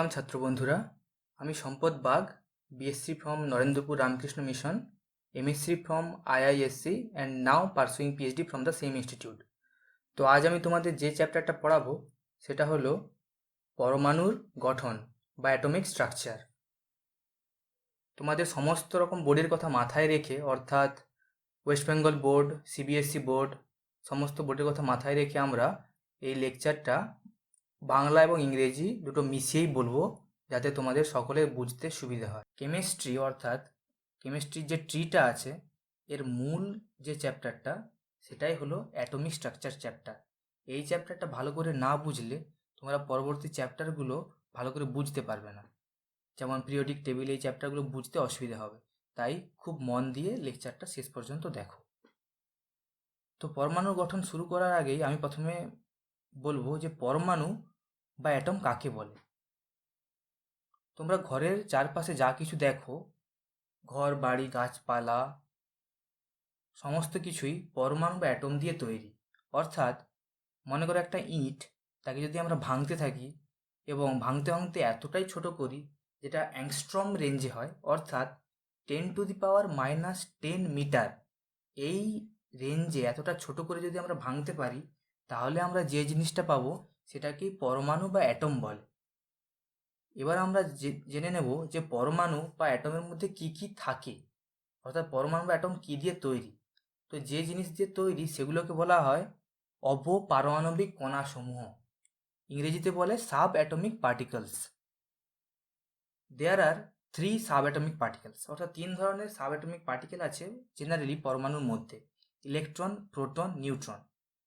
Welcome ছাত্র বন্ধুরা। আমি Sampad Bag, BSc from Narendrapur Ramakrishna Mission, MSc from IISc and now pursuing PhD from the same institute. তো আজ আমি তোমাদের যে চ্যাপ্টারটা পড়াবো সেটা হলো পরমাণুর গঠন বা অ্যাটমিক স্ট্রাকচার। তোমাদের সমস্ত রকম বোর্ডের কথা মাথায় রেখে, অর্থাৎ West Bengal board, CBSE board, সমস্ত বোর্ডের কথা মাথায় রেখে আমরা এই লেকচারটা বাংলা এবং ইংরেজি দুটো মিশিয়েই বলবো, যাতে তোমাদের সকলের বুঝতে সুবিধা হয়। কেমিস্ট্রি অর্থাৎ কেমিস্ট্রির যে ট্রিটা আছে, এর মূল যে চ্যাপ্টারটা সেটাই হলো অ্যাটমিক স্ট্রাকচার চ্যাপ্টার। এই চ্যাপ্টারটা ভালো করে না বুঝলে তোমরা পরবর্তী চ্যাপ্টারগুলো ভালো করে বুঝতে পারবে না। যেমন পিরিয়ডিক টেবিল, এই চ্যাপ্টারগুলো বুঝতে অসুবিধা হবে। তাই খুব মন দিয়ে লেকচারটা শেষ পর্যন্ত দেখো। তো পরমাণুর গঠন শুরু করার আগেই আমি প্রথমে বলবো যে পরমাণু বা অ্যাটম কাকে বলে। তোমরা ঘরের চারপাশে যা কিছু দেখো, ঘর বাড়ি গাছপালা সমস্ত কিছুই পরমাণু বা অ্যাটম দিয়ে তৈরি। অর্থাৎ মনে করো একটা ইঁট, তাকে যদি আমরা ভাঙতে থাকি এবং ভাঙতে ভাঙতে এতটাই ছোট করি যেটা অ্যাংস্ট্রম রেঞ্জে হয়, অর্থাৎ 10⁻⁻10 মিটার, এই রেঞ্জে এতটা ছোট করে যদি আমরা ভাঙতে পারি, তাহলে আমরা যে জিনিসটা পাবো সেটাকেই পরমাণু বা অ্যাটম বলে। এবার আমরা জেনে নেব যে পরমাণু বা অ্যাটমের মধ্যে কি কি থাকে, অর্থাৎ পরমাণু বা অ্যাটম কি দিয়ে তৈরি। তো যে জিনিস দিয়ে তৈরি সেগুলোকে বলা হয় অবপারমাণবিক কণাসমূহ, ইংরেজিতে বলে সাব অ্যাটমিক পার্টিকলস। দেয়ার আর 3 সাব অ্যাটমিক পার্টিকলস, অর্থাৎ 3 ধরনের সাব অ্যাটমিক পার্টিকেল আছে জেনারেলি পরমাণুর মধ্যে: ইলেকট্রন, প্রোটন, নিউট্রন।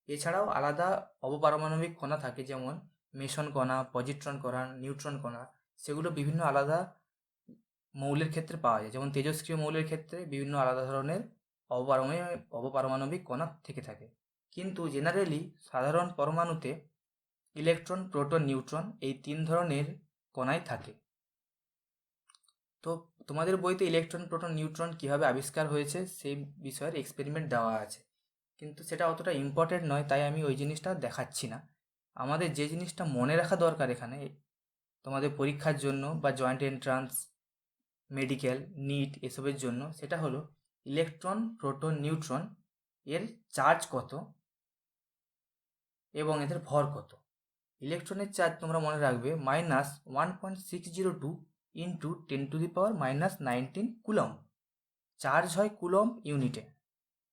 এছাড়াও আলাদা অবপারমাণবিক কণা থাকে, যেমন মেসন কণা, পজিট্রন কণা, নিউট্রন কণা। সেগুলো বিভিন্ন আলাদা মৌলের ক্ষেত্রে পাওয়া যায়, যেমন তেজস্ক্রিয় মৌলের ক্ষেত্রে বিভিন্ন আলাদা ধরনের অবপারমাণবিক কণা থেকে থাকে। কিন্তু জেনারেলি সাধারণ পরমাণুতে ইলেকট্রন, প্রোটন, নিউট্রন এই 3 ধরনের কণাই থাকে। তো তোমাদের বইতে ইলেকট্রন, প্রোটন, নিউট্রন কীভাবে আবিষ্কার হয়েছে সেই বিষয়ের এক্সপেরিমেন্ট দেওয়া আছে, কিন্তু সেটা অতটা ইম্পর্টেন্ট নয়, তাই আমি ওই জিনিসটা দেখাচ্ছি না। আমাদের যে জিনিসটা মনে রাখা দরকার এখানে তোমাদের পরীক্ষার জন্য বা জয়েন্ট এন্ট্রান্স, মেডিকেল, নিট এসবের জন্য, সেটা হলো ইলেকট্রন, প্রোটন, নিউট্রন এর চার্জ কত এবং এদের ভর কত। ইলেকট্রনের চার্জ তোমরা মনে রাখবে -1.602 ইন্টু 10⁻⁻19 কুলম। চার্জ হয় কুলম ইউনিটে।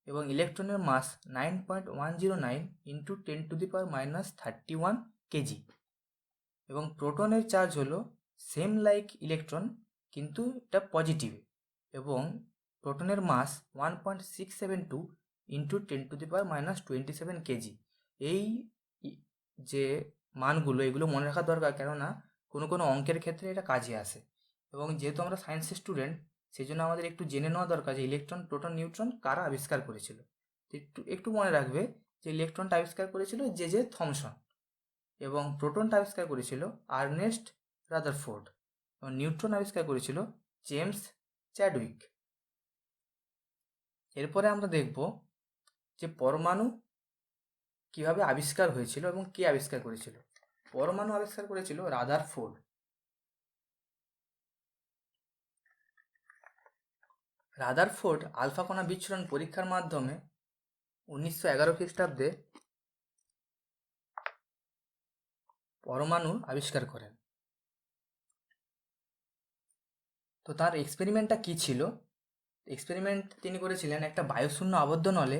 এবং ইলেকট্রনের মাস 9.109 ইন্টু 10⁻31 কেজি। এবং প্রোটনের চার্জ হলো সেম লাইক ইলেকট্রন, কিন্তু এটা পজিটিভ, এবং প্রোটনের মাস 1.672 ইন্টু 10⁻27 কেজি। এই যে মানগুলো, এগুলো মনে রাখা দরকার, কেননা কোনো কোনো অঙ্কের ক্ষেত্রে এটা কাজে আসে। এবং যেহেতু আমরা সায়েন্সের স্টুডেন্ট, সেই জন্য আমাদের একটু জেনে নেওয়া দরকার যে ইলেকট্রন, প্রোটন, নিউট্রন কারা আবিষ্কার করেছিল। একটু একটু মনে রাখবে যে ইলেকট্রনটা আবিষ্কার করেছিল জে থমসন, এবং প্রোটনটা আবিষ্কার করেছিল আর্নেস্ট রাদারফোর্ড, এবং নিউট্রন আবিষ্কার করেছিল জেমস চ্যাডউইক। এরপরে আমরা দেখব যে পরমাণু কিভাবে আবিষ্কার হয়েছিল এবং কে আবিষ্কার করেছিল। পরমাণু আবিষ্কার করেছিল রাদারফোর্ড। রাদারফোর্ড আলফা কণা বিচ্ছুরণ পরীক্ষার মাধ্যমে 1911 খ্রিস্টাব্দে পরমাণু আবিষ্কার করেন। তো তার এক্সপেরিমেন্টটা কী ছিল? এক্সপেরিমেন্ট তিনি করেছিলেন, একটা বায়ুশূন্য আবদ্ধ নলে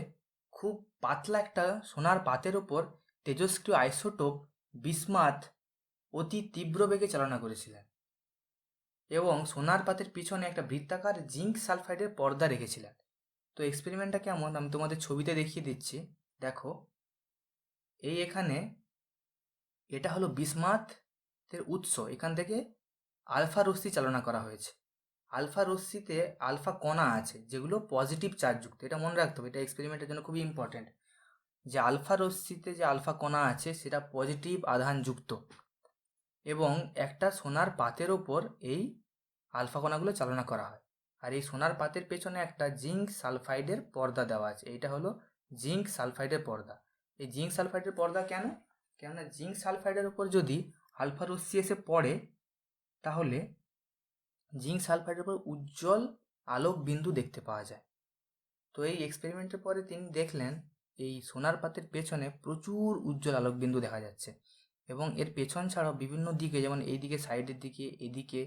খুব পাতলা একটা সোনার পাতের ওপর তেজস্ক্রিয় আইসোটোপ বিসমাথ অতি তীব্র বেগে চালনা করেছিলেন, এবং সোনার পাতের পিছনে একটা বৃত্তাকার জিঙ্ক সালফাইডের পর্দা রেখেছিলেন। তো এক্সপেরিমেন্টটা কেমন আমি তোমাদের ছবিতে দেখিয়ে দিচ্ছি, দেখো। এখানে এটা হলো বিসমাথের উৎস, এখান থেকে আলফা রশ্মি চালনা করা হয়েছে। আলফা রশ্মিতে আলফা কণা আছে যেগুলো পজিটিভ চার্জযুক্ত, এটা মনে রাখতে হবে, এটা এক্সপেরিমেন্টের জন্য খুবই ইম্পর্টেন্ট, যে আলফা রশ্মিতে যে আলফা কণা আছে সেটা পজিটিভ আধানযুক্ত, এবং একটা সোনার পাতের ওপর এই আলফা কণাগুলো চালনা করা হয়। আর এই সোনার পাতের পেছনে একটা জিঙ্ক সালফাইডের পর্দা দেওয়া আছে, এইটা হলো জিঙ্ক সালফাইডের পর্দা। এই জিঙ্ক সালফাইডের পর্দা কেন? কেননা জিঙ্ক সালফাইডের ওপর যদি আলফা রশ্মি এসে পড়ে, তাহলে জিঙ্ক সালফাইডের উপর উজ্জ্বল আলোক বিন্দু দেখতে পাওয়া যায়। তো এই এক্সপেরিমেন্টের পরে তিনি দেখলেন এই সোনার পাতের পেছনে প্রচুর উজ্জ্বল আলোক বিন্দু দেখা যাচ্ছে, এবং এর পেছন ছাড়াও বিভিন্ন দিকে, যেমন এই দিকে, সাইডের দিকে, এদিকে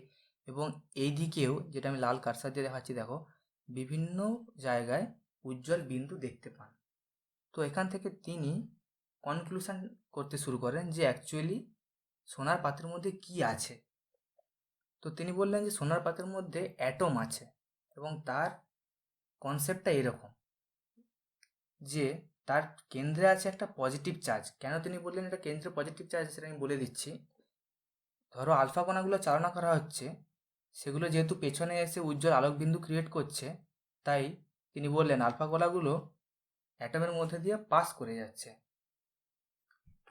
এবং এই দিকেও, যেটা আমি লাল কারসার দিয়ে দেখাচ্ছি দেখো, বিভিন্ন জায়গায় উজ্জ্বল বিন্দু দেখতে পান। তো এখান থেকে তিনি কনক্লুশন করতে শুরু করেন যে অ্যাকচুয়ালি সোনার পাতের মধ্যে কি আছে। তো তিনি বললেন যে সোনার পাতের মধ্যে অ্যাটম আছে, এবং তার কনসেপ্টটা এরকম যে তার কেন্দ্রে আছে একটা পজিটিভ চার্জ। কেন তিনি বললেন এটা কেন্দ্রে পজিটিভ চার্জ, সেটা আমি বলে দিচ্ছি। ধরো আলফা কণাগুলো চালনা করা হচ্ছে, সেগুলো যেহেতু পেছনে এসে উজ্জ্বল আলোক বিন্দু ক্রিয়েট করছে, তাই তিনি বললেন আলফা কণাগুলো অ্যাটমের মধ্যে দিয়ে পাস করে যাচ্ছে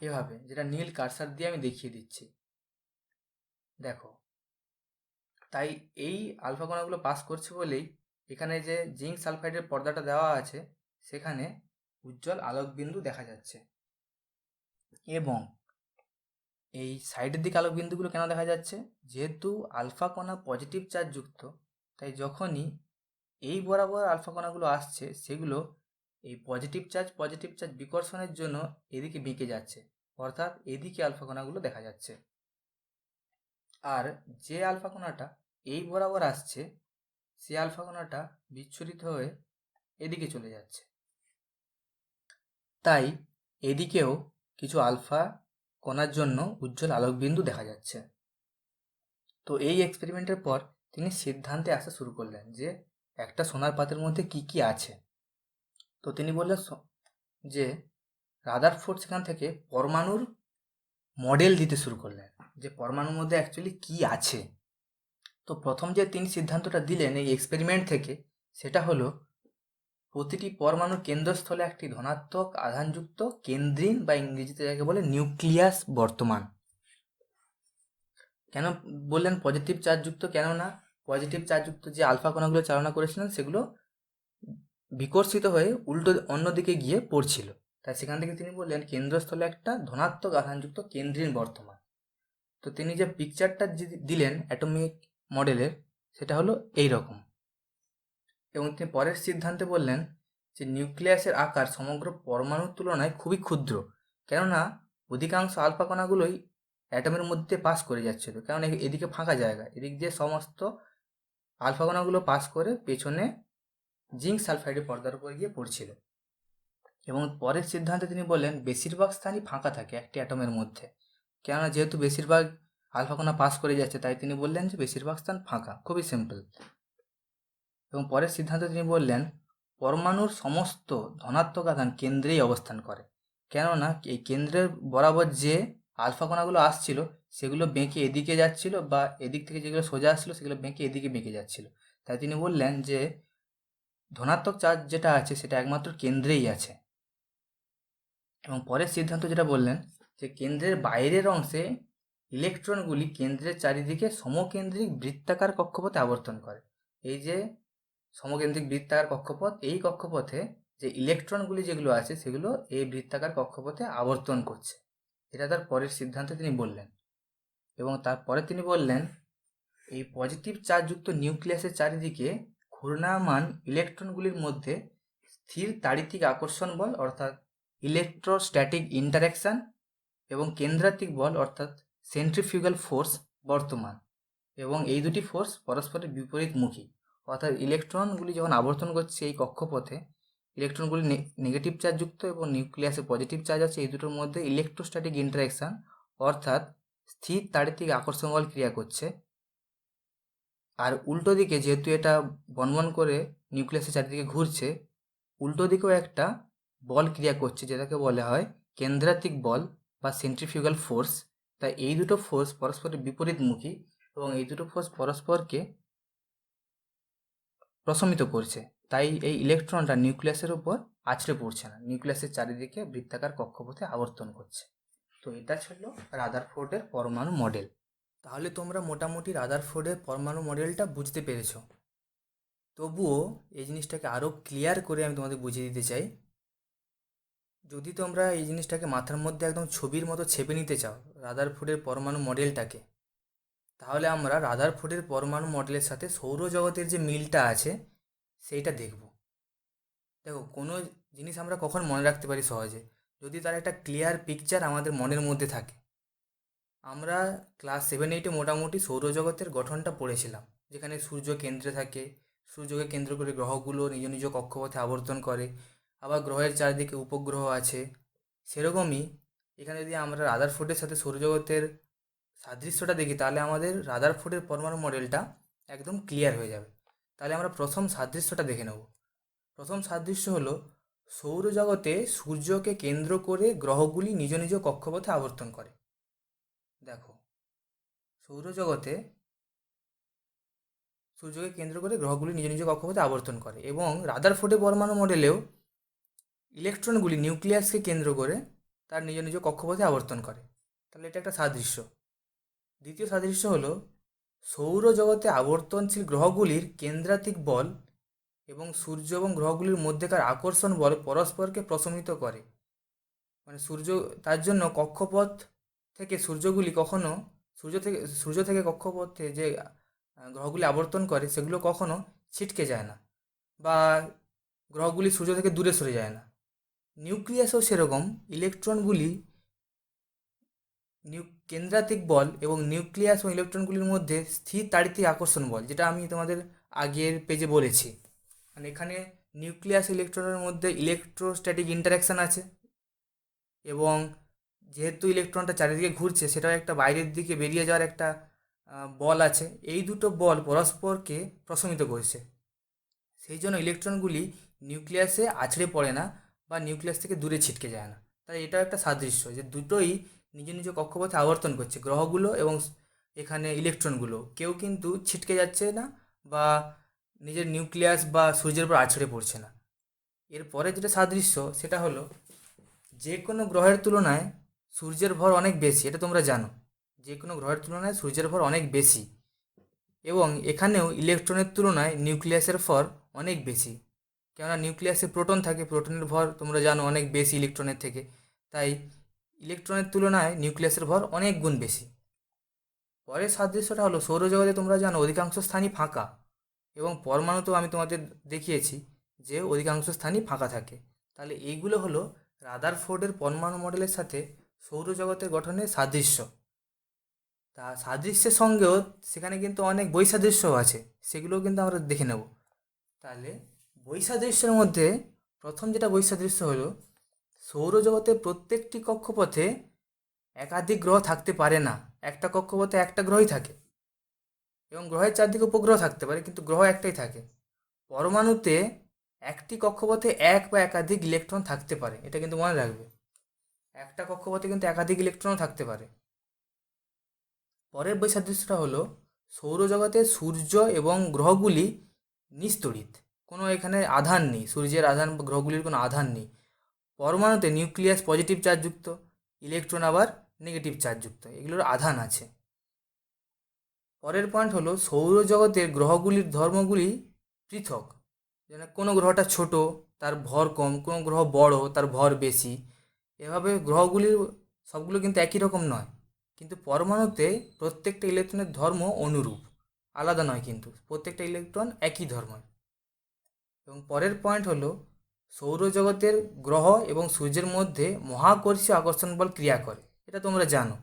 এভাবে, যেটা নীল কার্সার দিয়ে আমি দেখিয়ে দিচ্ছি দেখো। তাই এই আলফা কণাগুলো পাস করছে বলেই এখানে যে জিঙ্ক সালফাইডের পর্দাটা দেওয়া আছে সেখানে উজ্জ্বল আলোক বিন্দু দেখা যাচ্ছে। এবং এই সাইডের দিকে আলোক বিন্দুগুলো কেন দেখা যাচ্ছে? যেহেতু আলফা কণা পজিটিভ চার্জ যুক্ত, তাই যখনই এই বরাবর আলফা কণাগুলো আসছে, সেগুলো এই পজিটিভ চার্জ বিকর্ষণের জন্য এদিকে বেঁকে যাচ্ছে, অর্থাৎ এদিকে আলফা কণাগুলো দেখা যাচ্ছে। আর যে আলফা কণাটা এই বরাবর আসছে, সে আলফা কণাটা বিচ্ছুরিত হয়ে এদিকে চলে যাচ্ছে। তাই এদিকেও কিছু আলফা কণার জন্য উজ্জ্বল আলোক বিন্দু দেখা যাচ্ছে। তো এই এক্সপেরিমেন্টের পর তিনি সিদ্ধান্তে আসা শুরু করলেন যে একটা সোনার পাতের মধ্যে কি কি আছে। তো তিনি বললেন যে রাদারফোর্ড সেখান থেকে পরমাণুর মডেল দিতে শুরু করলেন যে পরমাণুর মধ্যে অ্যাকচুয়ালি কি আছে। তো প্রথম যে তিনি সিদ্ধান্তটা দিলেন এই এক্সপেরিমেন্ট থেকে, সেটা হলো প্রতিটি পরমাণুর কেন্দ্রস্থলে একটি ধনাত্মক আধানযুক্ত কেন্দ্রীন বা ইংরেজিতে যাকে বলে নিউক্লিয়াস বর্তমান। কেন বললেন পজিটিভ চার্জযুক্ত? কেননা পজিটিভ চার্জযুক্ত যে আলফা কণাগুলো চালনা করেছিলেন সেগুলো বিকর্ষিত হয়ে উল্টো অন্যদিকে গিয়ে পড়ছিল, তাই সেখান থেকে তিনি বললেন কেন্দ্রস্থলে একটা ধনাত্মক আধানযুক্ত কেন্দ্রীন বর্তমান। তো তিনি যে পিকচারটা দিলেন অ্যাটমিক মডেলের, সেটা হলো এই রকম। এবং তিনি পরের সিদ্ধান্তে বললেন যে নিউক্লিয়াসের আকার সমগ্র পরমাণুর তুলনায় খুবই ক্ষুদ্র, কেননা অধিকাংশ আলফা কণাগুলোই অ্যাটমের মধ্যে পাস করে যাচ্ছিল, কারণ এদিকে ফাঁকা জায়গা, এদিক দিয়ে সমস্ত আলফা কণাগুলো পাস করে পেছনে জিঙ্ক সালফাইডের পর্দার উপর গিয়ে পড়ছিল। এবং পরের সিদ্ধান্তে তিনি বললেন বেশিরভাগ স্থানই ফাঁকা থাকে একটি অ্যাটমের মধ্যে, কেননা যেহেতু বেশিরভাগ আলফা কণা পাস করে যাচ্ছে, তাই তিনি বললেন যে বেশিরভাগ স্থান ফাঁকা, খুবই সিম্পল। এবং পরের সিদ্ধান্তে তিনি বললেন পরমাণুর সমস্ত ধনাত্মক আধান কেন্দ্রেই অবস্থান করে, কেননা এই কেন্দ্রের বরাবর যে আলফা কণাগুলো আসছিল সেগুলো বেঁকে এদিকে যাচ্ছিল, বা এদিক থেকে যেগুলো সোজা আসছিল সেগুলো বেঁকে এদিকে বেঁকে যাচ্ছিল। তাই তিনি বললেন যে ধনাত্মক চার্জ যেটা আছে সেটা একমাত্র কেন্দ্রেই আছে। এবং পরের সিদ্ধান্ত যেটা বললেন যে কেন্দ্রের বাইরের অংশে ইলেকট্রনগুলি কেন্দ্রের চারিদিকে সমকেন্দ্রিক বৃত্তাকার কক্ষপথে আবর্তন করে। এই যে সমকেন্দ্রিক বৃত্তাকার কক্ষপথ, এই কক্ষপথে যে ইলেকট্রনগুলি যেগুলো আছে সেগুলো এই বৃত্তাকার কক্ষপথে আবর্তন করছে, এটা তার পরের সিদ্ধান্তে তিনি বললেন। এবং তারপরে তিনি বললেন এই পজিটিভ চার্জযুক্ত নিউক্লিয়াসের চারিদিকে ঘূর্ণায়মান ইলেকট্রনগুলির মধ্যে স্থির তাড়িতিক আকর্ষণ বল অর্থাৎ ইলেকট্রোস্ট্যাটিক ইন্টারঅ্যাকশন এবং কেন্দ্রাতিক বল অর্থাৎ সেন্ট্রিফিউগাল ফোর্স বর্তমান, এবং এই দুটি ফোর্স পরস্পরের বিপরীতমুখী। অর্থাৎ ইলেকট্রনগুলি যখন আবর্তন করছে এই কক্ষপথে, ইলেকট্রনগুলি নেগেটিভ চার্জযুক্ত এবং নিউক্লিয়াসে পজিটিভ চার্জ আছে, এই দুটোর মধ্যে ইলেকট্রোস্ট্যাটিক ইন্টারঅ্যাকশন অর্থাৎ স্থির তাড়িতিক আকর্ষণ বল ক্রিয়া করছে। আর উল্টো দিকে যেহেতু এটা বনবন করে নিউক্লিয়াসের চারিদিকে ঘুরছে, উল্টো দিকেও একটা বল ক্রিয়া করছে যেটাকে বলা হয় কেন্দ্রাতিক বল বা সেন্ট্রিফিউগাল ফোর্স। তাই এই দুটো ফোর্স পরস্পরের বিপরীতমুখী, এবং এই দুটো ফোর্স পরস্পরকে প্রশমিত করছে। তাই এই ইলেকট্রনটা নিউক্লিয়াসের উপর আছড়ে পড়ছে না, নিউক্লিয়াসের চারিদিকে বৃত্তাকার কক্ষপথে আবর্তন করছে। তো এটা ছিল রাদারফোর্ডের পরমাণু মডেল। তাহলে তোমরা মোটামুটি রাদারফোর্ডের পরমাণু মডেলটা বুঝতে পেরেছো। তবুও এই জিনিসটাকে আরও ক্লিয়ার করে আমি তোমাদের বুঝিয়ে দিতে চাই। যদি তোমরা এই জিনিসটাকে মাথার মধ্যে একদম ছবির মতো ছেপে নিতে চাও রাদারফোর্ডের পরমাণু মডেলটাকে, তাহলে আমরা রাদারফোর্ডের পরমাণু মডেলের সাথে সৌরজগতের যে মিলটা আছে সেইটা দেখব। দেখো, কোনো জিনিস আমরা কখন মনে রাখতে পারি সহজে, যদি তার একটা ক্লিয়ার পিকচার আমাদের মনের মধ্যে থাকে। আমরা ক্লাস 7-8-এ মোটামুটি সৌরজগতের গঠনটা পড়েছিলাম, যেখানে সূর্য কেন্দ্রে থাকে, সূর্যকে কেন্দ্র করে গ্রহগুলো নিজ নিজ কক্ষপথে আবর্তন করে, আবার গ্রহের চারিদিকে উপগ্রহ আছে। সেরকমই এখানে যদি আমরা রাদারফোর্ডের সাথে সৌরজগতের সাদৃশ্যটা দেখি, তাহলে আমাদের রাদারফোর্ডের পরমাণু মডেলটা একদম ক্লিয়ার হয়ে যাবে। তাহলে আমরা প্রথম সাদৃশ্যটা দেখে নেব। প্রথম সাদৃশ্য হলো, সৌরজগতে সূর্যকে কেন্দ্র করে গ্রহগুলি নিজ নিজ কক্ষপথে আবর্তন করে। দেখো, সৌরজগতে সূর্যকে কেন্দ্র করে গ্রহগুলি নিজ নিজ কক্ষপথে আবর্তন করে, এবং রাদারফোর্ডের পরমাণু মডেলেও ইলেকট্রনগুলি নিউক্লিয়াসকে কেন্দ্র করে তার নিজ নিজ কক্ষপথে আবর্তন করে। তাহলে এটা একটা সাদৃশ্য। দ্বিতীয় সাদৃশ্য হলো, সৌরজগতে আবর্তনশীল গ্রহগুলির কেন্দ্রাতিক বল এবং সূর্য এবং গ্রহগুলির মধ্যেকার আকর্ষণ বল পরস্পরকে প্রশমিত করে। মানে তার জন্য কক্ষপথ থেকে সূর্যগুলি কখনো সূর্য থেকে কক্ষপথে যে গ্রহগুলি আবর্তন করে, সেগুলো কখনো ছিটকে যায় না, বা গ্রহগুলি সূর্য থেকে দূরে সরে যায় না। নিউক্লিয়াসও সেরকম, ইলেকট্রনগুলি কেন্দ্রাতিক বল এবং নিউক্লিয়াস ও ইলেকট্রনগুলির মধ্যে স্থির তাড়িতিক আকর্ষণ বল, যেটা আমি তোমাদের আগের পেজে বলেছি। মানে এখানে নিউক্লিয়াস ইলেকট্রনের মধ্যে ইলেকট্রোস্ট্যাটিক ইন্টারাকশান আছে, এবং যেহেতু ইলেকট্রনটা চারিদিকে ঘুরছে, সেটাও একটা বাইরের দিকে বেরিয়ে যাওয়ার একটা বল আছে। এই দুটো বল পরস্পরকে প্রশমিত করছে, সেই জন্য ইলেকট্রনগুলি নিউক্লিয়াসে আছড়ে পড়ে না বা নিউক্লিয়াস থেকে দূরে ছিটকে যায় না। তাই এটাও একটা সাদৃশ্য, যে দুটোই নিজ নিজ কক্ষপথে আবর্তন করছে, গ্রহগুলো এবং এখানে ইলেকট্রনগুলো কেউ কিন্তু ছিটকে যাচ্ছে না বা নিজের নিউক্লিয়াস বা সূর্যের উপর আছড়ে পড়ছে না। এরপরে যেটা সাদৃশ্য, সেটা হলো, যে কোনো গ্রহের তুলনায় সূর্যের ভর অনেক বেশি, এটা তোমরা জানো। যে কোনো গ্রহের তুলনায় সূর্যের ভর অনেক বেশি, এবং এখানেও ইলেকট্রনের তুলনায় নিউক্লিয়াসের ভর অনেক বেশি। কেননা নিউক্লিয়াসে প্রোটন থাকে, প্রোটনের ভর তোমরা জানো অনেক বেশি ইলেকট্রনের থেকে। তাই ইলেকট্রনের তুলনায় নিউক্লিয়াসের ভর অনেক গুণ বেশি। পরের সাদৃশ্যটা হলো, সৌরজগতে তোমরা জানো অধিকাংশ স্থানই ফাঁকা, এবং পরমাণুতেও আমি তোমাদের দেখিয়েছি যে অধিকাংশ স্থানই ফাঁকা থাকে। তাহলে এইগুলো হলো রাদারফোর্ডের পরমাণু মডেলের সাথে সৌরজগতের গঠনের সাদৃশ্য। তা সাদৃশ্যের সঙ্গেও সেখানে কিন্তু অনেক বৈসাদৃশ্যও আছে, সেগুলোও কিন্তু আমরা দেখে নেব। তাহলে বৈসাদৃশ্যের মধ্যে প্রথম যেটা বৈসাদৃশ্য হলো, সৌরজগতের প্রত্যেকটি কক্ষপথে একাধিক গ্রহ থাকতে পারে না। একটা কক্ষপথে একটা গ্রহই থাকে, এবং গ্রহের চারদিকে উপগ্রহ থাকতে পারে, কিন্তু গ্রহ একটাই থাকে। পরমাণুতে একটি কক্ষপথে এক বা একাধিক ইলেকট্রন থাকতে পারে, এটা কিন্তু মনে রাখবে। একটা কক্ষপথে কিন্তু একাধিক ইলেকট্রনও থাকতে পারে। পরের বৈসাদৃশ্যটা হলো, সৌরজগতে সূর্য এবং গ্রহগুলি নিস্তড়িত, কোনো এখানে আধান নেই, সূর্যের আধান বা গ্রহগুলির কোনো আধান নেই। পরমাণুতে নিউক্লিয়াস পজিটিভ চার্জযুক্ত, ইলেকট্রন আবার নেগেটিভ চার্জযুক্ত, এগুলোর আধান আছে। পরের পয়েন্ট হলো, সৌরজগতের গ্রহগুলির ধর্মগুলি পৃথক। যেন কোনো গ্রহটা ছোট, তার ভর কম, কোনো গ্রহ বড়, তার ভর বেশি। এভাবে গ্রহগুলির সবগুলো কিন্তু একই রকম নয়, কিন্তু পরমাণুতে প্রত্যেকটা ইলেকট্রনের ধর্ম অনুরূপ, আলাদা নয়, কিন্তু প্রত্যেকটা ইলেকট্রন একই ধর্মের। এবং পরের পয়েন্ট হলো, সৌরজগতের গ্রহ এবং সূর্যের মধ্যে মহাকর্ষীয় আকর্ষণ বল ক্রিয়া করে, এটা তোমরা জানো।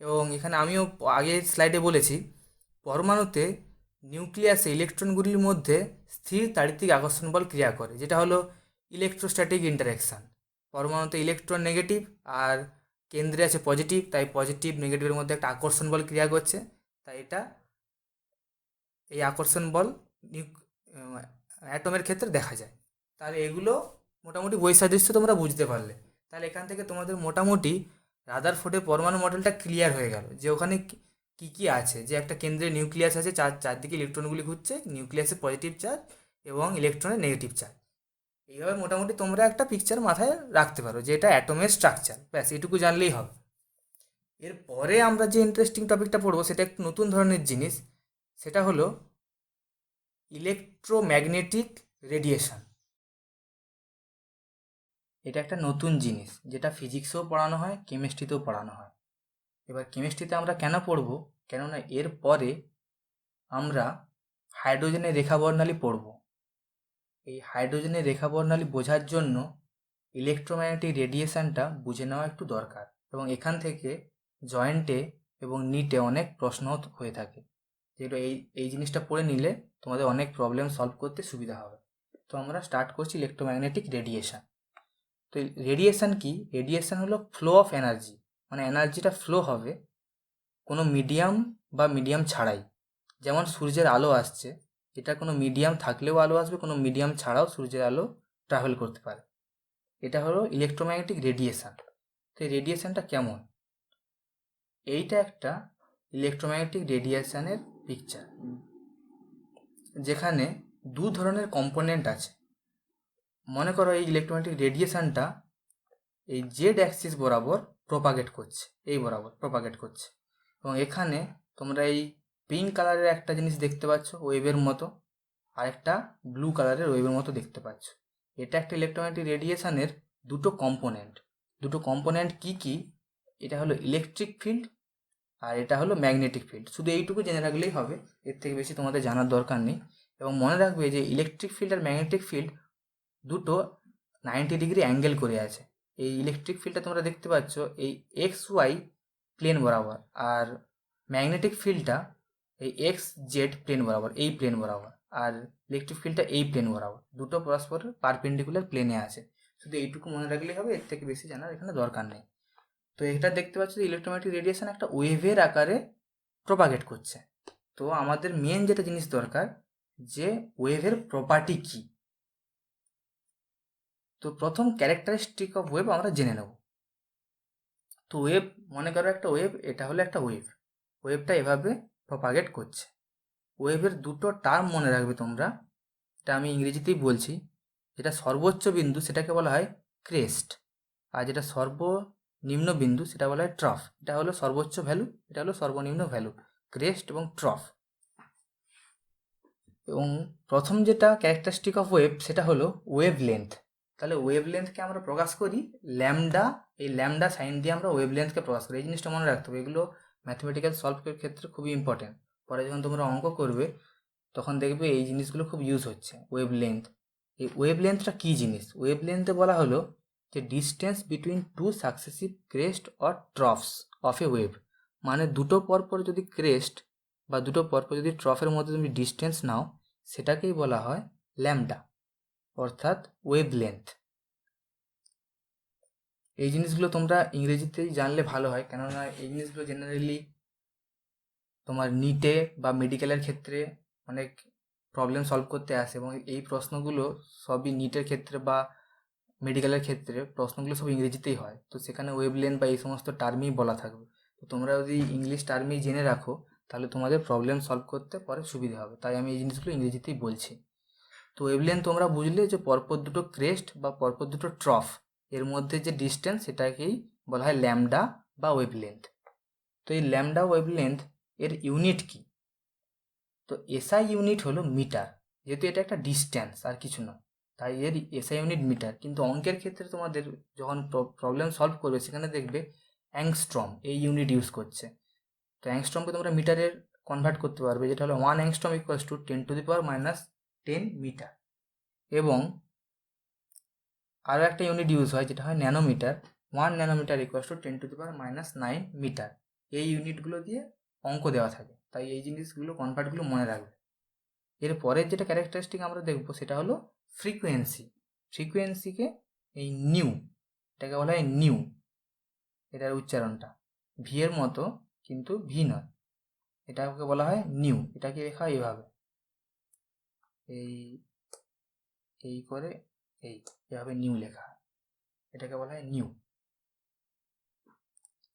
এবং এখানে আমিও আগের স্লাইডে বলেছি, পরমাণুতে নিউক্লিয়াসে ইলেকট্রনগুলির মধ্যে স্থির তাড়িতিক আকর্ষণ বল ক্রিয়া করে, যেটা হলো ইলেকট্রোস্ট্যাটিক ইন্টারাকশান। পরমাণুতে ইলেকট্রন নেগেটিভ আর কেন্দ্রে আছে পজিটিভ, তাই পজিটিভ নেগেটিভের মধ্যে একটা আকর্ষণ বল ক্রিয়া করছে। তাই এই আকর্ষণ বল অ্যাটমের ক্ষেত্রে দেখা যায়। তাহলে এগুলো মোটামুটি বৈসাদৃশ্য তোমরা বুঝতে পারলে। তাহলে এখান থেকে তোমাদের মোটামুটি রাদারফোর্ডের পরমাণু মডেলটা ক্লিয়ার হয়ে গেল, যে ওখানে কী কী আছে। যে একটা কেন্দ্রে নিউক্লিয়াস আছে, চারদিকে ইলেকট্রনগুলি ঘুরছে, নিউক্লিয়াসে পজিটিভ চার্জ এবং ইলেকট্রনের নেগেটিভ চার্জ। এইভাবে মোটামুটি তোমরা একটা পিকচার মাথায় রাখতে পারো যে এটা অ্যাটমের স্ট্রাকচার, ব্যাস এটুকু জানলেই হবে। এরপরে আমরা যে ইন্টারেস্টিং টপিকটা পড়বো, সেটা একটু নতুন ধরনের জিনিস। সেটা হলো ইলেকট্রোম্যাগনেটিক রেডিয়েশন। এটা একটা নতুন জিনিস, যেটা ফিজিক্সেও পড়ানো হয়, কেমিস্ট্রিতেও পড়ানো হয়। এবার কেমিস্ট্রিতে আমরা কেন পড়বো, কেননা এর পরে আমরা হাইড্রোজেনের রেখা বর্ণালী পড়ব। এই হাইড্রোজেনের রেখা বর্ণালী বোঝার জন্য ইলেকট্রোম্যাগনেটিক রেডিয়েশনটা বুঝে নেওয়া একটু দরকার, এবং এখান থেকে জয়েন্টে এবং নিটে অনেক প্রশ্ন হয়ে থাকে, যেগুলো এই এই জিনিসটা পড়ে নিলে তোমাদের অনেক প্রবলেম সলভ করতে সুবিধা হবে। তো আমরা স্টার্ট করছি ইলেকট্রোম্যাগনেটিক রেডিয়েশন। তো রেডিয়েশন কি? রেডিয়েশন হলো ফ্লো অফ এনার্জি, মানে এনার্জিটা ফ্লো হবে কোনো মিডিয়াম বা মিডিয়াম ছাড়াই। যেমন সূর্যের আলো আসছে, এটা কোনো মিডিয়াম থাকলেও আলো আসবে, কোনো মিডিয়াম ছাড়াও সূর্যের আলো ট্রাভেল করতে পারে। এটা হলো ইলেকট্রোম্যাগনেটিক রেডিয়েশন। তো এই রেডিয়েশনটা কেমন? এইটা একটা ইলেকট্রোম্যাগনেটিক রেডিয়েশনের পিকচার, যেখানে দু ধরনের কম্পোনেন্ট আছে। মনে করো এই ইলেকট্রোম্যাগনেটিক রেডিয়েশনটা এই জেড অ্যাক্সিস বরাবর প্রপাগেট করছে, এই বরাবর প্রপাগেট করছে, এবং এখানে তোমরা এই পিঙ্ক কালারের একটা জিনিস দেখতে পাচ্ছ ওয়েভের মতো, আর একটা ব্লু কালারের ওয়েভের মতো দেখতে পাচ্ছ। এটা একটা ইলেকট্রোম্যাগনেটিক রেডিয়েশনের দুটো কম্পোনেন্ট। দুটো কম্পোনেন্ট কি কি? এটা হলো ইলেকট্রিক ফিল্ড আর এটা হলো ম্যাগনেটিক ফিল্ড। শুধু এইটুকু জেনে রাখলেই হবে, এর থেকে বেশি তোমাদের জানার দরকার নেই। এবং মনে রাখবে যে ইলেকট্রিক ফিল্ড আর ম্যাগনেটিক ফিল্ড দুটো 90 ডিগ্রি অ্যাঙ্গেল করে আছে। এই ইলেকট্রিক ফিল্ডটা তোমরা দেখতে পাচ্ছ এই এক্স ওয়াই প্লেন বরাবর, আর ম্যাগনেটিক ফিল্ডটা এই এক্স জেড প্লেন বরাবর, এই প্লেন বরাবর, আর ইলেকট্রিক ফিল্ডটা এই প্লেন বরাবর, দুটো পরস্পর পারপেন্ডিকুলার প্লেনে আছে। শুধু এইটুকু মনে রাখলেই হবে, এর থেকে বেশি জানার এখানে দরকার নেই। তো এটা দেখতে পাচ্ছ যে ইলেকট্রোম্যাগনেটিক রেডিয়েশন একটা ওয়েভের আকারে প্রপাগেট করছে। তো আমাদের মেন যেটা জিনিস দরকার, যে ওয়েভের প্রপার্টি কী। তো প্রথম ক্যারেক্টারিস্টিক অফ ওয়েভ আমরা জেনে নেব। তো ওয়েভ, মনে করো একটা ওয়েভ, এটা হলো একটা ওয়েভ, ওয়েভটা এভাবে প্রপাগেট করছে। ওয়েভের দুটো টার্ম মনে রাখবে তোমরা, এটা আমি ইংরেজিতেই বলছি। যেটা সর্বোচ্চ বিন্দু সেটাকে বলা হয় ক্রেস্ট, আর যেটা সর্বনিম্ন বিন্দু সেটা বলা হয় ট্রফ। এটা হলো সর্বোচ্চ ভ্যালু, এটা হলো সর্বনিম্ন ভ্যালু, ক্রেস্ট এবং ট্রফ। এবং প্রথম যেটা ক্যারেক্টারিস্টিক অফ ওয়েভ সেটা হলো ওয়েভ লেন্থ। তাহলে ওয়েভ লেন্থকে আমরা প্রকাশ করি ল্যামডা, এই ল্যামডা সাইন দিয়ে আমরা ওয়েভ লেন্থকে প্রকাশ করি। এই জিনিসটা মনে রাখতে হবে, এগুলো ম্যাথমেটিক্যাল সলভের ক্ষেত্রে খুবই ইম্পর্টেন্ট। পরে যখন তোমরা অঙ্ক করবে তখন দেখবে এই জিনিসগুলো খুব ইউজ হচ্ছে। ওয়েভ লেন্থ, এই ওয়েভ লেন্থটা কী জিনিস? ওয়েভ লেন্থে বলা হলো যে distance between two successive crest or troughs of a wave. মানে দুটো পরপর যদি ক্রেস্ট বা দুটো পরপর যদি ট্রফের মধ্যে তুমি ডিস্টেন্স নাও, সেটাকেই বলা হয় ল্যামডা, অর্থাৎ ওয়েভ লেন্থ। এই জিনিসগুলো তোমরা ইংরেজিতেই জানলে ভালো হয়, কেননা এই জিনিসগুলো জেনারেলি তোমার নিটে বা মেডিকেলের ক্ষেত্রে অনেক প্রবলেম সলভ করতে আসে, এবং এই প্রশ্নগুলো সবই নিটের ক্ষেত্রে বা মেডিকেলের ক্ষেত্রে প্রশ্নগুলো সব ইংরেজিতেই হয়। তো সেখানে ওয়েভ লেন্থ বা এই সমস্ত টার্মই বলা থাকবে। তো তোমরা যদি ইংলিশ টার্মই জেনে রাখো তাহলে তোমাদের প্রবলেম সলভ করতে পরে সুবিধা হবে, তাই আমি এই জিনিসগুলো ইংরেজিতেই বলছি। তো ওয়েভলেন্থ তোমরা বুঝলে যে পরপর দুটো ক্রেস্ট বা পরপর দুটো ট্রফ এর মধ্যে যে ডিস্টেন্স সেটাকেই বলা হয় ল্যামডা বা ওয়েভলেন্থ। তো এই ল্যামডা ওয়েভলেন্থ এর ইউনিট কি? তো এসআই ইউনিট হলো মিটার, যেহেতু এটা একটা ডিস্টেন্স আর কিছু না, তাই এর এসআই ইউনিট মিটার। কিন্তু অঙ্কের ক্ষেত্রে তোমাদের যখন প্রবলেম সলভ করবে সেখানে দেখবে অ্যাংস্ট্রম এই ইউনিট ইউজ করছে। তো অ্যাংস্ট্রমকে তোমরা মিটারের কনভার্ট করতে পারবে, যেটা হলো 1 অ্যাংস্ট্রম ইকুয়ালস টু 10⁻⁻10 মিটার। এবং আরও একটা ইউনিট ইউজ হয় যেটা হয় nanometre. 1 nanometre equals to 10⁻⁹ metre. এই ইউনিটগুলো দিয়ে অঙ্ক দেওয়া থাকে, তাই এই জিনিসগুলো কনভার্টগুলো মনে রাখবে। এর পরের যেটা ক্যারেক্টারিস্টিক আমরা দেখবো সেটা হলো ফ্রিকোয়েন্সি। ফ্রিকোয়েন্সিকে এই নিউ, এটাকে বলা হয় নিউ, এটার উচ্চারণটা ভি এর মতো কিন্তু ভি নয়, এটাকে বলা হয় নিউ। এটাকে লেখা হয় এভাবে, এই এই করে এই এভাবে নিউ লেখা হয়, এটাকে বলা হয় নিউ।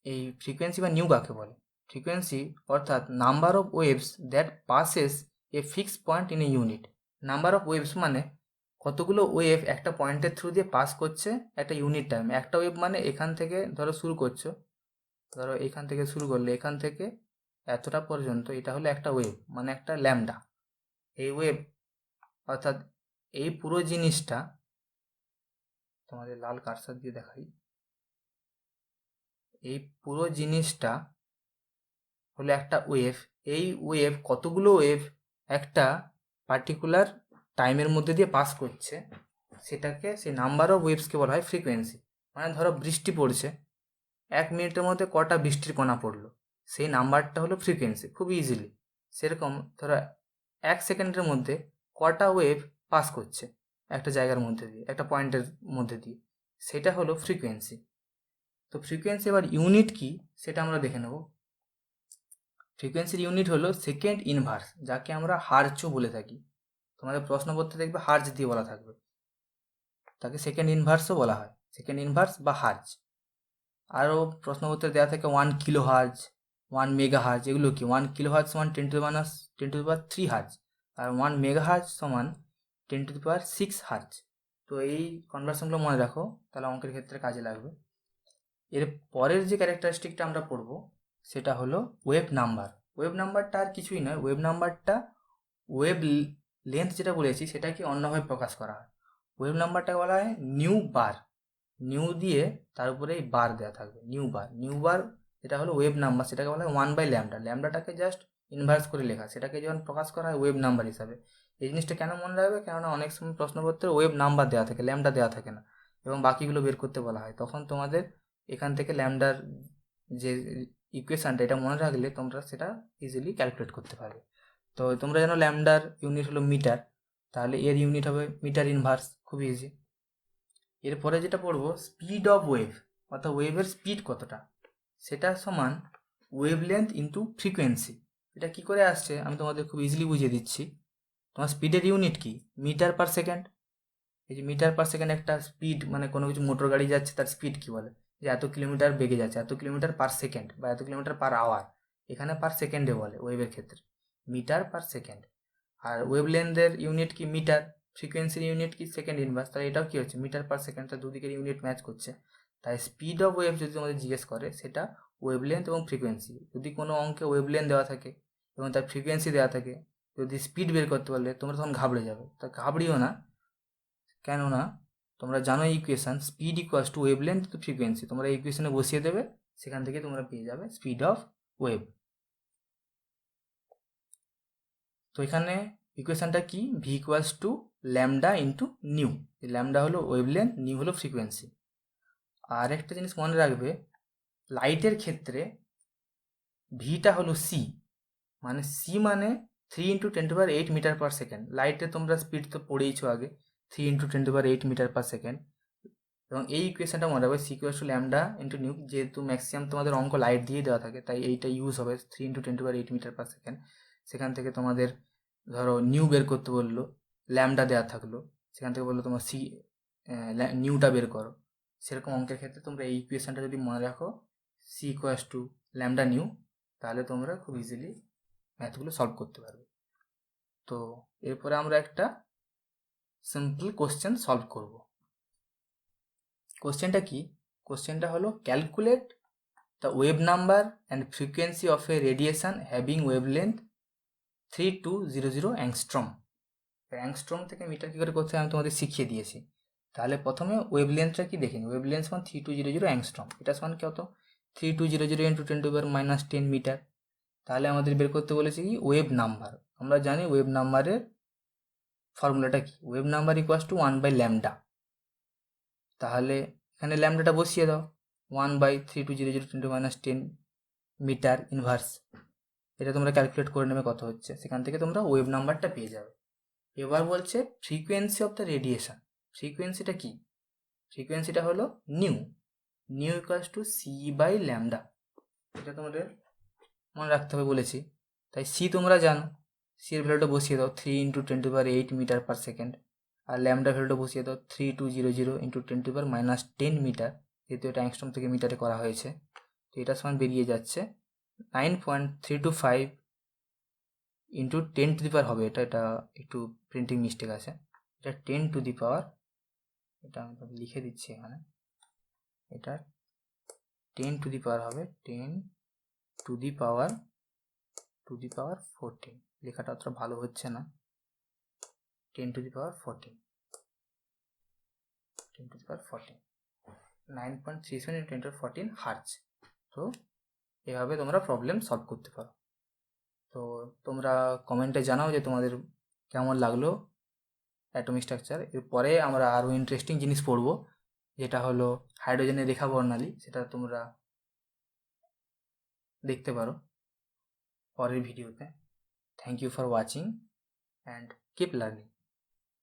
এই ফ্রিকোয়েন্সি বা নিউ কাকে বলে? ফ্রিকোয়েন্সি অর্থাৎ number of waves that passes A fixed point in a unit. Number of waves মানে কতগুলো ওয়েভ একটা পয়েন্টের থ্রু দিয়ে পাস করছে একটা ইউনিট টাইম। একটা ওয়েভ মানে এখান থেকে ধরো শুরু করছো, ধরো এখান থেকে শুরু করলে এখান থেকে এতটা পর্যন্ত, এটা হলো একটা ওয়েভ, মানে একটা ল্যামডা। এই ওয়েভ অর্থাৎ এই পুরো জিনিসটা, তোমাদের লাল কারসার দিয়ে দেখাই, এই পুরো জিনিসটা হলো একটা ওয়েভ। এই ওয়েভ কতগুলো ওয়েভ একটা পার্টিকুলার টাইমের মধ্যে দিয়ে পাস করছে, সেটাকে সেই নাম্বার অফ ওয়েভসকে বলা হয় ফ্রিকোয়েন্সি। মানে ধরো বৃষ্টি পড়ছে, 1 মিনিটের মধ্যে কটা বৃষ্টির কণা পড়লো, সেই নাম্বারটা হলো ফ্রিকোয়েন্সি, খুব ইজিলি। সেরকম ধরো 1 সেকেন্ডের মধ্যে কটা ওয়েভ পাস করছে একটা জায়গার মধ্যে দিয়ে, একটা পয়েন্টের মধ্যে দিয়ে, সেটা হলো ফ্রিকোয়েন্সি। তো ফ্রিকোয়েন্সি এবার ইউনিট কি সেটা আমরা দেখে নেব। ফ্রিকোয়েন্সির ইউনিট হলো সেকেন্ড ইনভার্স, যাকে আমরা হার্জও বলে থাকি। তোমাদের প্রশ্নপত্রে দেখবে হার্জ দিয়ে বলা থাকবে, তাকে সেকেন্ড ইনভার্সও বলা হয়, সেকেন্ড ইনভার্স বা হার্জ। আরও প্রশ্নপত্রে দেওয়া থাকে 1 কিলো হার্জ, 1 মেগা হার্জ। এগুলো কি? 1 কিলো হার্জ সমান 10⁻³ হার্জ, আর 1 মেগা হার্জ সমান 10⁶ হার্জ। তো এই কনভার্সনগুলো মনে রাখো, তাহলে অঙ্কের ক্ষেত্রে কাজে লাগবে। এর পরের যে ক্যারেক্টারিস্টিকটা আমরা পড়ব সেটা হলো ওয়েভ নাম্বার। ওয়েভ নাম্বারটা আর কিছুই নয়, ওয়েভ নাম্বারটা ওয়েভ লেন্থ যেটা বলেছি সেটাকে অন্যভাবে প্রকাশ করা হয়। ওয়েভ নাম্বারটাকে বলা হয় নিউ বার, নিউ দিয়ে তার উপরে এই বার দেওয়া থাকবে, নিউ বার। নিউ বার যেটা হলো ওয়েভ নাম্বার, সেটাকে বলা হয় 1/λ। ল্যামডাটাকে জাস্ট ইনভার্স করে লেখা, সেটাকে যখন প্রকাশ করা হয় ওয়েভ নাম্বার হিসাবে। এই জিনিসটা কেন মনে রাখবে? কেননা অনেক সময় প্রশ্নপত্রে ওয়েভ নাম্বার দেওয়া থাকে, ল্যামডা দেওয়া থাকে না, এবং বাকিগুলো বের করতে বলা হয়। তখন তোমাদের এখান থেকে ল্যামডার যে ইকুয়েশানটা, এটা মনে রাখলে তোমরা সেটা ইজিলি ক্যালকুলেট করতে পারবে। তো তোমরা জানো ল্যামডার ইউনিট হলো মিটার, তাহলে এর ইউনিট হবে মিটার ইনভার্স, খুব ইজি। এরপরে যেটা পড়বো স্পিড অফ ওয়েভ, অর্থাৎ ওয়েভের স্পিড কতটা, সেটা সমান ওয়েভ লেন্থ ইন্টু ফ্রিকোয়েন্সি। এটা কি করে আসছে আমি তোমাদের খুব ইজিলি বুঝিয়ে দিচ্ছি। তোমার স্পিডের ইউনিট কি? Metre per second. এই যে মিটার পার সেকেন্ড একটা স্পিড, মানে কোনো কিছু মোটর গাড়ি যাচ্ছে তার স্পিড কি বলে, যে এত কিলোমিটার বেগে যাচ্ছে, এত কিলোমিটার পার সেকেন্ড বা এত কিলোমিটার পার আওয়ার। এখানে পার সেকেন্ডে বলে ওয়েভের ক্ষেত্রে, মিটার পার সেকেন্ড। আর ওয়েভ লেন্থের ইউনিট কি? মিটার। ফ্রিকোয়েন্সির ইউনিট কি? Second inverse. তাহলে এটাও কি হচ্ছে? Metre per second. তার দুদিকের ইউনিট ম্যাচ করছে। তাই স্পিড অফ ওয়েভ যদি তোমাদের জিজ্ঞেস করে, সেটা ওয়েভ লেন্থ এবং ফ্রিকোয়েন্সি। যদি কোনো অঙ্কে ওয়েভ লেন্থ দেওয়া থাকে এবং তার ফ্রিকোয়েন্সি দেওয়া থাকে, যদি স্পিড বের করতে পারলে তোমরা তখন ঘাবড়ে যাবে। তা ঘাবড়িও না, কেননা তোমরা জানো equation speed equals to wavelength to frequency. তোমরা এই ইকুয়েশানে বসিয়ে দেবে, সেখান থেকে তোমরা পেয়ে যাবে স্পিড অফ ওয়েভ। তো এখানে ইকুয়েশানটা কি? V equals to lambda into new. এই ল্যামডা হলো ওয়েভ লেন্থ, নিউ হলো ফ্রিকোয়েন্সি। আর একটা জিনিস মনে রাখবে, লাইটের ক্ষেত্রে ভিটা হলো সি, মানে সি মানে 3 × 10⁸ মিটার পার সেকেন্ড। লাইটে তোমরা স্পিড তো পড়েইছো আগে, 3 × 10⁸ মিটার পার সেকেন্ড। এবং এই ইকুয়েশনটা মনে রাখবে, C equals to lambda into nu. যেহেতু ম্যাক্সিমাম তোমাদের অঙ্ক লাইট দিয়ে দেওয়া থাকে, তাই এইটা ইউজ হবে, 3 × 10⁸ মিটার পার সেকেন্ড। সেখান থেকে তোমাদের ধরো নিউ বের করতে বললো, ল্যামডা দেওয়া থাকলো, সেখান থেকে বললো তোমার সি নিউটা বের করো। সেরকম অঙ্কের ক্ষেত্রে তোমরা এই ইকুয়েশনটা যদি মনে রাখো, C equals to lambda nu, তাহলে তোমরা খুব ইজিলি ম্যাথগুলো সলভ করতে পারবে। তো এরপরে আমরা একটা সিম্পল কোশ্চেন সলভ করব। কোশ্চেনটা কি? কোশ্চেনটা হলো calculate the wave number and frequency of A radiation having wave length 3200 angstrom. Angstrom থেকে মিটার কী করে করতে হয় আমি তোমাদের শিখিয়ে দিয়েছি। তাহলে প্রথমে ওয়েভ লেন্থটা কি দেখে নিই। ওয়েভ লেন্থ সমান 3200 অ্যাংস্ট্রম। এটা সমান কত? 3200 ইন্টু 10⁻⁻10 মিটার। তাহলে আমাদের বের করতে বলেছে কি? Wave number. আমরা জানি ওয়েভ নাম্বারের ফর্মুলাটা কি? Wave number equals to 1/λ। তাহলে এখানে ল্যামডাটা বসিয়ে দাও, 1/3200 10⁻10 মিটার ইনভার্স। এটা তোমরা ক্যালকুলেট করে নেবে কত হচ্ছে, সেখান থেকে তোমরা ওয়েভ নাম্বারটা পেয়ে যাবে। এবার বলছে ফ্রিকোয়েন্সি অফ দ্য রেডিয়েশন। ফ্রিকোয়েন্সিটা কি? ফ্রিকোয়েন্সিটা হলো new. New equals to c/λ। এটা তোমাদের মনে রাখতে হবে বলেছি। তাই সি তোমরা জানো, সি এর ভ্যালুটা বসিয়ে দাও 3 × 10⁸ মিটার পার সেকেন্ড। আর ল্যামডা ভ্যালুটা বসিয়ে দাও 3200 ইন্টু 10⁻10 মিটার, যেহেতু এটা অ্যাংস্ট্রম থেকে মিটারে করা হয়েছে। তো এটা সমান বেরিয়ে যাচ্ছে 9.325 ইন্টু 10⁻, হবে এটা, এটা একটু প্রিন্টিং মিস্টেক আছে, এটা 10⁻, এটা আমি লিখে দিচ্ছি এখানে, এটা 10⁻ হবে 10⁻14। লেখাটা অতটা ভালো হচ্ছে না, 10⁻14, 9.37 × 10⁻14 হার্জ। তো এভাবে তোমরা প্রবলেম সলভ করতে পারো। তো তোমরা কমেন্টে জানাও যে তোমাদের কেমন লাগলো অ্যাটমিক স্ট্রাকচার। এরপরে আমরা আরও ইন্টারেস্টিং জিনিস পড়বো, যেটা হলো হাইড্রোজেনের রেখা বর্ণালী। সেটা তোমরা দেখতে পারো পরের ভিডিওতে। Thank you for watching and keep learning.